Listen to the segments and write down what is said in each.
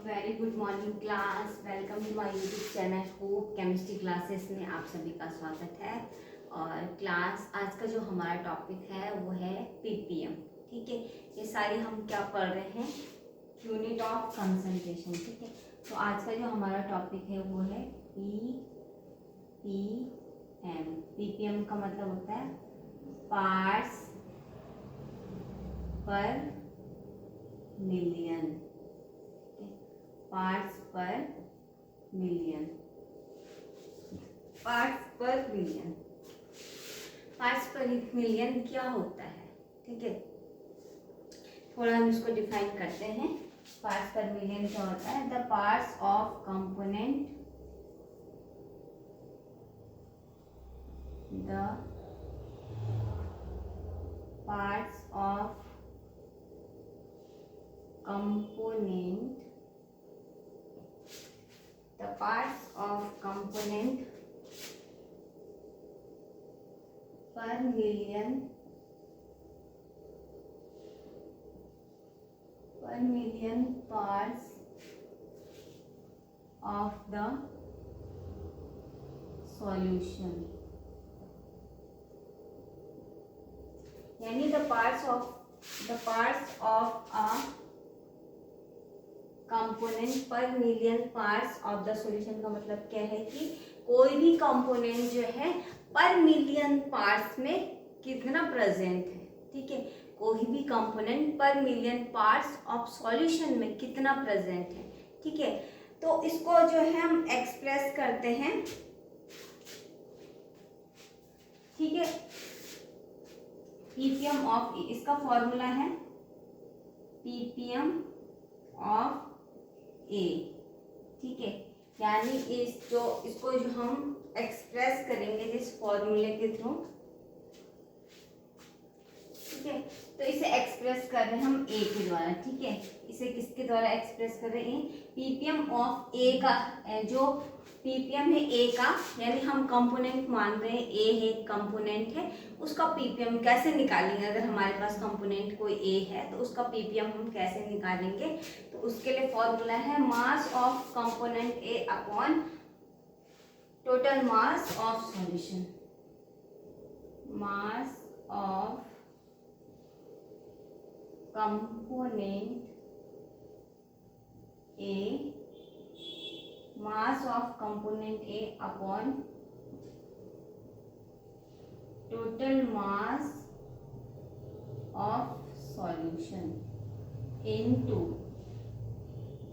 Very good morning class. Welcome to my YouTube channel hope chemistry classes में आप सभी का स्वागत है। और क्लास आज का जो हमारा टॉपिक है वो है पीपीएम। ठीक है, ये सारी हम क्या पढ़ रहे हैं, यूनिट ऑफ कंसंट्रेशन। ठीक है, तो आज का जो हमारा टॉपिक है वो है पीपीएम। पीपीएम का मतलब होता है parts per million. Parts per million, parts per million, parts per million क्या होता है। ठीक है, थोड़ा हम इसको डिफाइन करते हैं। पार्ट्स पर मिलियन क्या होता है? The parts of component, the parts of component, the parts of component per million parts of the solution, यानी the parts of a component per million parts of the solution का मतलब क्या है कि कोई भी कंपोनेंट जो है पर मिलियन पार्ट्स में कितना प्रेजेंट है। ठीक है, कोई भी component per million parts of solution में कितना प्रेजेंट है। ठीक है, तो इसको जो है हम एक्सप्रेस करते हैं। ठीक है, पीपीएम ऑफ ई, इसका फॉर्मूला है पीपीएम ऑफ ए। ठीक है, यानी इसको जो हम एक्सप्रेस करेंगे जिस फॉर्मूले के थ्रू। ठीक है, तो इसे एक्सप्रेस कर रहे हैं हम ए के द्वारा। ठीक है, इसे किसके द्वारा एक्सप्रेस कर रहे हैं? पीपीएम ऑफ ए का, जो पीपीएम है ए का, यानी हम कंपोनेंट मान रहे हैं ए है, कंपोनेंट है, उसका पीपीएम कैसे निकालेंगे? अगर हमारे पास कंपोनेंट कोई ए है तो उसका पीपीएम हम कैसे निकालेंगे? तो उसके लिए फॉर्मूला है mass of component A upon total mass of solution. Mass of component A, mass of component A upon total mass of solution into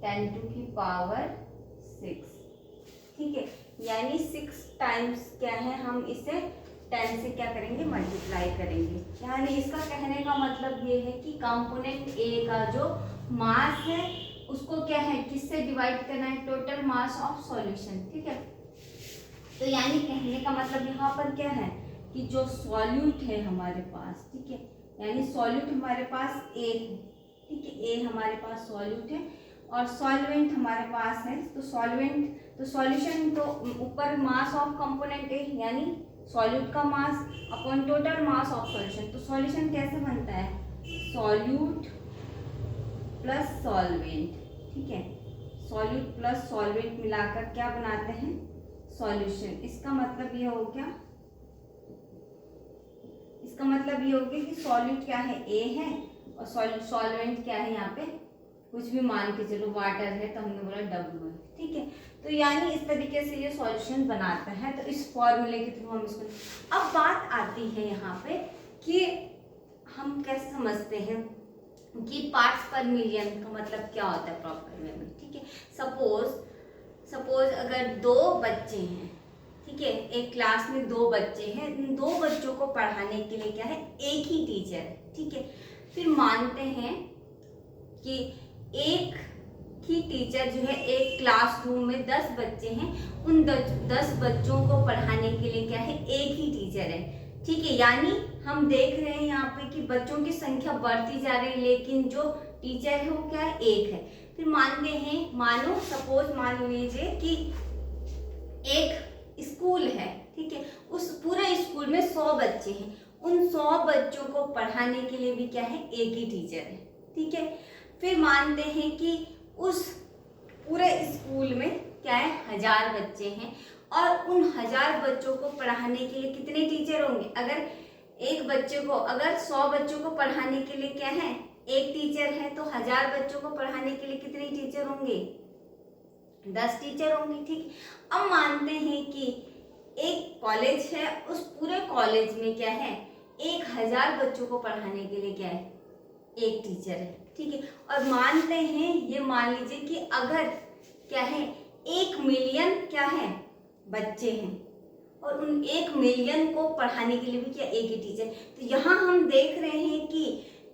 10 to the power 6। ठीक है, यानी 6 टाइम्स क्या है, हम इसे 10 से क्या करेंगे, मल्टीप्लाई करेंगे। यानी इसका कहने का मतलब ये है कि कंपोनेंट ए का जो मास है उसको क्या है, किससे डिवाइड करना है? Total mass of solution. ठीक है, तो यानी कहने का मतलब यहाँ पर क्या है कि जो सॉल्यूट है हमारे पास, ठीक है, यानी सॉल्यूट हमारे पास ए है। ठीक है, ए हमारे पास सॉल्यूट है और सॉल्वेंट हमारे पास है। तो सॉल्यूशन तो ऊपर मास ऑफ कंपोनेंट ए, यानी सॉल्यूट का mass upon total mass of solution. तो सॉल्यूशन कैसे बनता है? Solute plus solvent. ठीक है, सॉल्यूट प्लस सॉल्वेंट मिलाकर क्या बनाते हैं? सॉल्यूशन। इसका मतलब ये हो गया, इसका मतलब ये हो गया कि सॉल्यूट क्या है, ए है, और सॉल्वेंट क्या है, यहाँ पे कुछ भी मान के चलो, वाटर है तो हमने बोला डब्ल्यू है। ठीक है, तो यानी इस तरीके से ये सॉल्यूशन बनाता है। तो इस फॉर्मूले के थ्रू हम इसको, अब बात आती है यहाँ पे कि हम कैसे समझते हैं कि पार्ट्स पर मिलियन का मतलब क्या होता है प्रॉपर वे में। ठीक है, सपोज अगर 2 बच्चे हैं, ठीक है, एक क्लास में 2 बच्चे हैं, इन 2 बच्चों को पढ़ाने के लिए क्या है, एक ही टीचर है। ठीक है, फिर मानते हैं कि एक ही टीचर जो है, एक क्लासरूम में 10 बच्चे हैं, उन 10 बच्चों को पढ़ाने के लिए क्या है, एक ही टीचर है। ठीक है, यानी हम देख रहे हैं यहाँ पे कि बच्चों की संख्या बढ़ती जा रही है, लेकिन जो टीचर है वो क्या है, एक है। फिर मानते हैं, सपोज मान लीजिए कि एक स्कूल है। ठीक है, उस पूरे स्कूल में 100 बच्चे हैं, उन 100 बच्चों को पढ़ाने के लिए भी क्या है, एक ही टीचर है। ठीक है, फिर मानते हैं कि उस पूरे स्कूल में क्या है 1000 बच्चे हैं और उन 1000 बच्चों को पढ़ाने के लिए कितने टीचर होंगे? अगर एक बच्चे को, अगर 100 बच्चों को पढ़ाने के लिए क्या है एक टीचर है, तो 1000 बच्चों को पढ़ाने के लिए कितने टीचर होंगे? 10 टीचर होंगे। ठीक, अब मानते हैं कि एक कॉलेज है, उस पूरे कॉलेज में क्या है 1000 बच्चों को पढ़ाने के लिए क्या है एक टीचर है। ठीक है, और मानते हैं, ये मान लीजिए कि अगर क्या है 1 मिलियन क्या है बच्चे हैं और उन 1 मिलियन को पढ़ाने के लिए भी क्या एक ही टीचर। तो यहाँ हम देख रहे हैं कि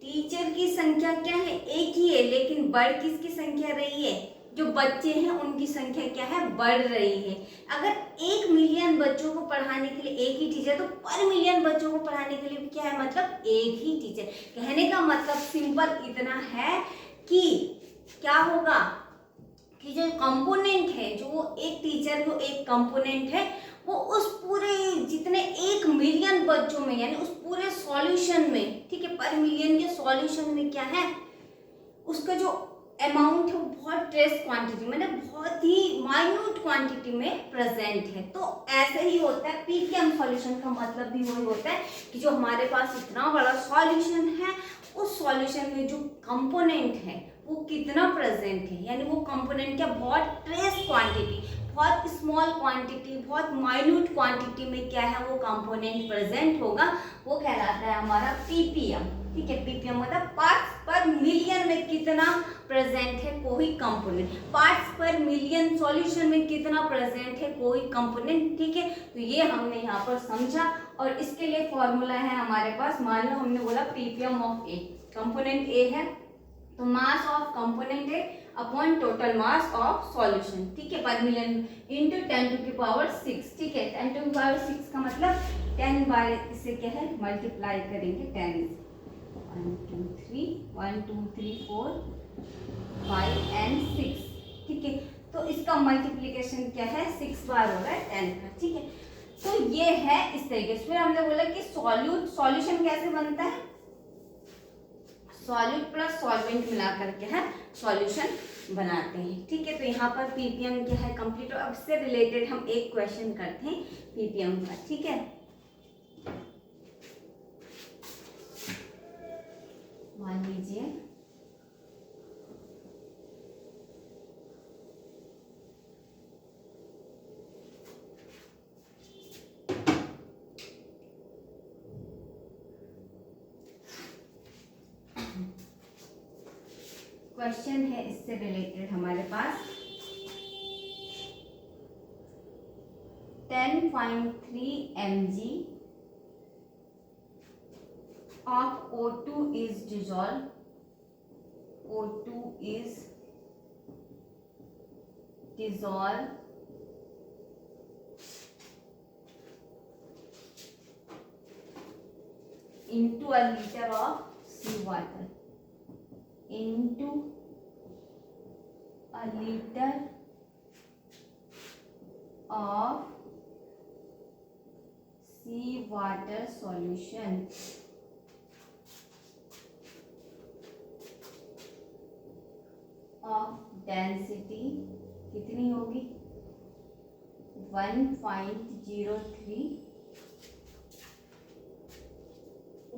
टीचर की संख्या क्या है एक ही है, लेकिन बढ़ किसकी संख्या रही है? जो बच्चे हैं उनकी संख्या क्या है बढ़ रही है। अगर 1 मिलियन बच्चों को पढ़ाने के लिए एक ही टीचर, तो पर मिलियन बच्चों को पढ़ाने के लिए भी क्या है मतलब एक ही टीचर। कहने का मतलब सिंपल इतना है कि क्या होगा कि जो कंपोनेंट है, जो एक टीचर जो एक कंपोनेंट है, वो उस पूरे जितने 1 मिलियन बच्चों में यानी उस पूरे सॉल्यूशन में, ठीक है, पर मिलियन के सॉल्यूशन में क्या है उसका जो अमाउंट है वो बहुत ट्रेस क्वांटिटी मतलब बहुत ही माइन्यूट क्वांटिटी में प्रेजेंट है। तो ऐसे ही होता है पीपीएम सॉल्यूशन का मतलब भी वही होता है कि जो हमारे पास इतना बड़ा सॉल्यूशन है, उस सॉल्यूशन में जो कंपोनेंट है वो कितना प्रेजेंट है, यानी वो कंपोनेंट क्या बहुत ट्रेस क्वांटिटी, बहुत स्मॉल क्वांटिटी, बहुत माइन्यूट क्वांटिटी में क्या है वो कंपोनेंट प्रेजेंट होगा, वो कहलाता है हमारा पीपीएम। ठीक है, पीपीएम मतलब पार्ट्स पर मिलियन में कितना प्रेजेंट है कोई component, parts per million solution में कितना प्रेजेंट है कोई कंपोनेंट। ठीक है, तो ये हमने यहाँ पर समझा और इसके लिए फॉर्मूला है हमारे पास। मान लो हमने बोला पीपीएम ऑफ ए, कंपोनेंट ए है तो mass of component A upon total mass of solution, ठीक है, पर मिलियन इंटू 10 टू की पावर 6। ठीक है, 10 टू की पावर 6 का मतलब 10 बार इसे क्या है मल्टीप्लाई करेंगे 10 1 2 3 1 2 3 4 5 एंड 6। ठीक है, तो इसका मल्टीप्लिकेशन क्या है 6 बार हो रहा है 10 का। ठीक है, तो ये है इस तरीके से। फिर हमने बोला कि सॉल्यूशन कैसे बनता है, सॉल्यूट प्लस सॉल्वेंट मिलाकर के है सॉल्यूशन बनाते हैं। ठीक है, तो यहाँ पर पीपीएम क्या है कंप्लीट। और अब से रिलेटेड हम एक क्वेश्चन करते हैं पीपीएम का। ठीक है, मान लीजिए क्वेश्चन है इससे रिलेटेड हमारे पास 10.3 mg of O2 is dissolved. O2 is dissolved into a liter of seawater. Into a liter of seawater solution. Of density कितनी होगी 1.03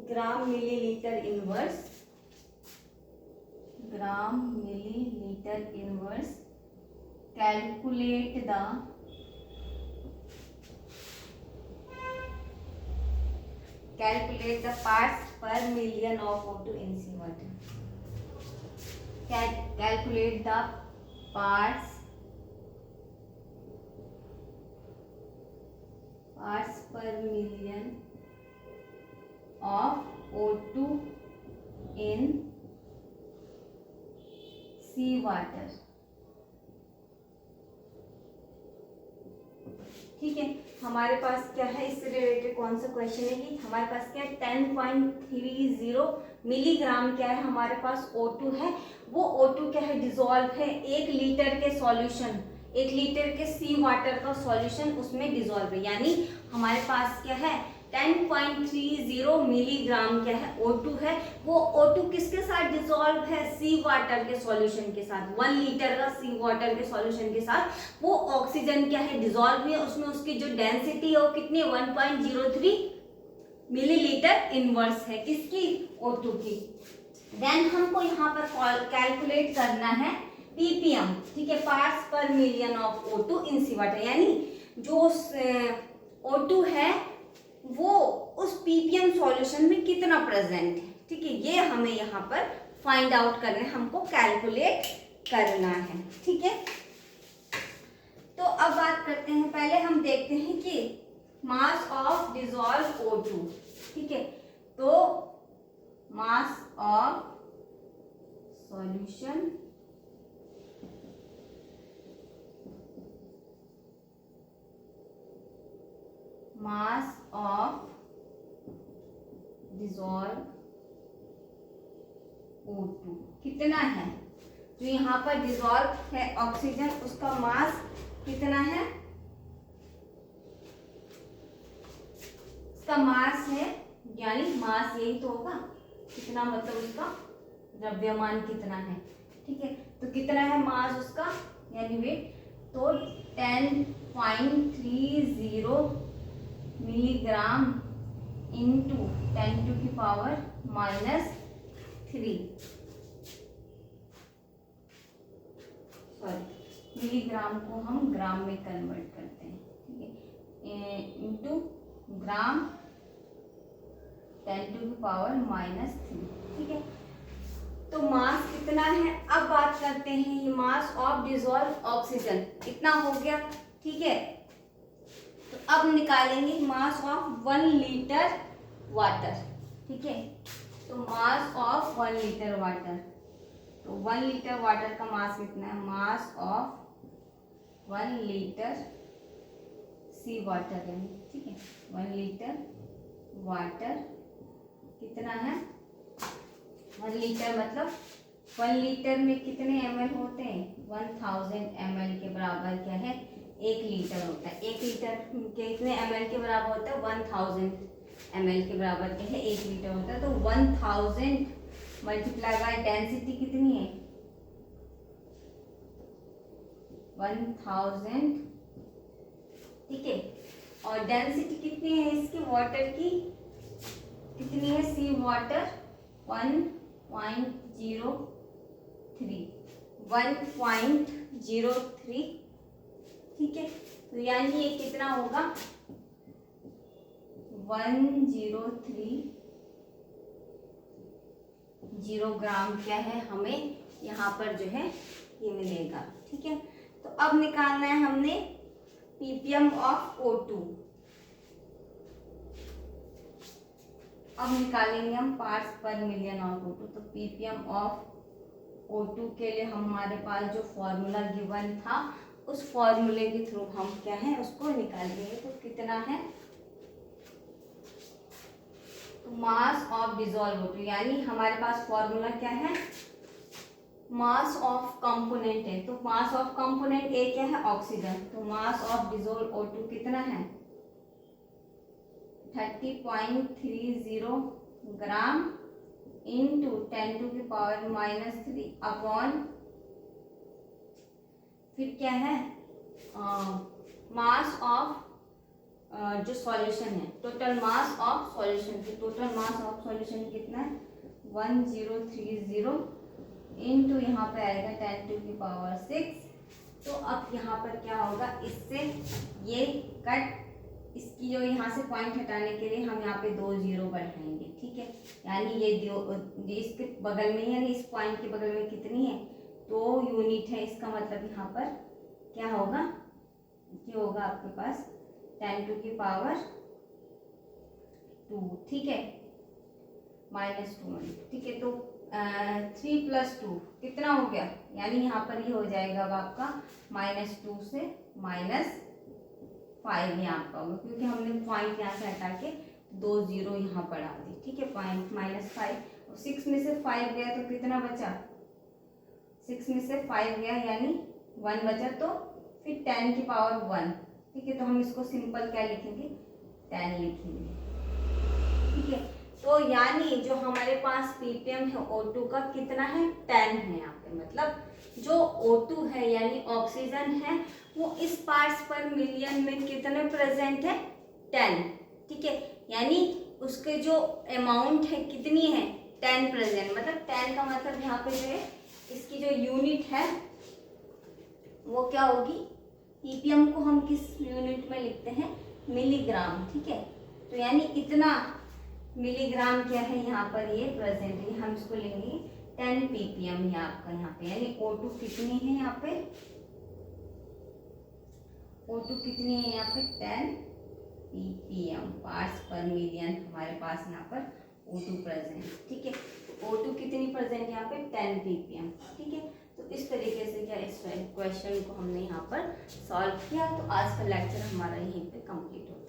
gram millilitre inverse, gram millilitre inverse. Calculate the parts per million of O2 in seawater. Calculate the parts per million of O2 in sea water. ठीक है, हमारे पास क्या है इससे related कौन सा क्वेश्चन है कि हमारे पास क्या है 10.30 मिलीग्राम क्या है हमारे पास O2 है। वो O2 क्या है डिजोल्व है 1 लीटर के सॉल्यूशन, 1 लीटर के सी वाटर का सॉल्यूशन उसमें डिजोल्व है। यानी हमारे पास क्या है 10.30 मिलीग्राम क्या है O2 है। वो O2 किसके साथ डिसॉल्व है, सी वाटर के सॉल्यूशन के साथ। 1 लीटर का सी वाटर के सॉल्यूशन के साथ वो ऑक्सीजन क्या है डिसॉल्व हुई है। उसमें उसकी जो डेंसिटी है वो कितनी 1.03 मिलीलीटर इनवर्स है किसकी, O2 की। देन हमको यहाँ पर कैलकुलेट करना है ppm, ठीक है, parts per million of O2 in sea water, यानी जो O2 है वो उस ppm सॉल्यूशन में कितना प्रेजेंट है, ठीक है। ये हमें यहाँ पर फाइंड आउट करना है, हमको कैलकुलेट करना है, ठीक है। तो अब बात करते हैं, पहले हम देखते हैं कि मास ऑफ डिसॉल्व O2, ठीक है। तो mass of solution mass of dissolve O2 कितना है, जो यहाँ पर डिसॉल्व है ऑक्सीजन उसका मास कितना है, उसका मास है, यानी मास यही तो होगा, कितना मतलब उसका द्रव्यमान कितना है, ठीक है। तो कितना है मास उसका, यानी वेट, तो 10.30 मिलीग्राम इंटू 10⁻⁻3, सॉरी मिलीग्राम को हम ग्राम में कन्वर्ट करते हैं, ठीक है, इंटू ग्राम 10⁻⁻3, ठीक है। तो मास कितना है, अब बात करते हैं ये मास ऑफ डिसॉल्व ऑक्सीजन कितना हो गया, ठीक है। तो अब निकालेंगे मास ऑफ 1 लीटर वाटर, ठीक है। तो मास ऑफ 1 लीटर वाटर, तो 1 लीटर वाटर का मास कितना है, mass of 1 litre sea water है, ठीक है। 1 लीटर वाटर कितना है, 1 लीटर मतलब 1 लीटर में कितने ml होते हैं, 1000 ml के बराबर क्या है 1 लीटर होता है। 1 लीटर कितने ml के बराबर होता है, 1000 ml के बराबर क्या है 1 लीटर होता है। तो 1000 मल्टीप्लाई बाय डेंसिटी कितनी है 1000, ठीक है। और डेंसिटी कितनी है इसकी वाटर की, कितनी है, सी वाटर 1.03, ठीक है। तो यानी ये कितना होगा 103 ग्राम क्या है हमें यहाँ पर जो है ये मिलेगा, ठीक है। तो अब निकालना है हमने ppm ऑफ O2। अब निकालेंगे हम parts per million of O2। तो ppm ऑफ O2 के लिए हमारे पास जो फॉर्मूला गिवन था उस फॉर्मूले के थ्रू हम क्या है उसको निकालेंगे। तो कितना है, तो मास ऑफ डिसॉल्व O2, यानी हमारे पास फॉर्मूला क्या है, मास ऑफ कंपोनेंट है। तो मास ऑफ कंपोनेंट ए क्या है ऑक्सीजन, तो मास ऑफ डिसॉल्व O2 कितना है 30.30 ग्राम इंटू 10⁻⁻3 अपॉन, फिर क्या है मास ऑफ जो सॉल्यूशन है, टोटल मास ऑफ सॉल्यूशन, तो टोटल मास ऑफ सॉल्यूशन कितना है 1030 इंटू यहाँ पे आएगा 10⁻6। तो अब यहाँ पर क्या होगा, इससे ये कट, इसकी जो यहाँ से पॉइंट हटाने के लिए हम यहाँ पे 2 0 बढ़ाएंगे, ठीक है। यानी ये इसके बगल में, यानी इस पॉइंट के बगल में कितनी है 2 यूनिट है, इसका मतलब यहाँ पर क्या होगा, ये होगा आपके पास 10⁻², ठीक है, -2, ठीक है। तो 3 + 2 कितना हो गया, यानी यहाँ पर ये हो जाएगा अब आपका -2 से -5 यहाँ पर होगा, क्योंकि हमने पॉइंट यहाँ से हटा के 2 0 यहाँ बढ़ा दी, ठीक है। पॉइंट -5 और 6 में से 5 गया तो कितना बचा, 6 में से 5 गया यानी 1 बचा, तो फिर 10⁻1, ठीक है। तो हम इसको सिंपल क्या लिखेंगे 10 लिखेंगे, ठीक है। तो यानी जो हमारे पास ppm है O2 का कितना है 10 है यहाँ पे, मतलब जो O2 है यानी ऑक्सीजन है वो इस पार्ट्स पर मिलियन में कितने प्रेजेंट है 10, ठीक है। यानी उसके जो अमाउंट है कितनी है 10 प्रेजेंट, मतलब 10 का मतलब यहाँ पे जो है इसकी जो यूनिट है वो क्या होगी, ppm को हम किस यूनिट में लिखते हैं मिलीग्राम, ठीक है। तो यानी इतना मिलीग्राम क्या है यहाँ पर ये प्रेजेंट है, हम इसको लेंगे 10 ppm ये आपका यहाँ पे, यानी O2 कितनी है यहाँ पे, O2 कितनी है यहाँ पे 10 ppm पार्ट्स पर मिलियन हमारे पास यहाँ पर O2 प्रेजेंट, ठीक है। O2 कितनी प्रेजेंट यहाँ पे 10 ppm, ठीक है। तो इस तरीके से क्या इस क्वेश्चन को हमने यहाँ पर सॉल्व किया। तो आज का लेक्चर हमारा यहीं पे कंप्लीट होता है।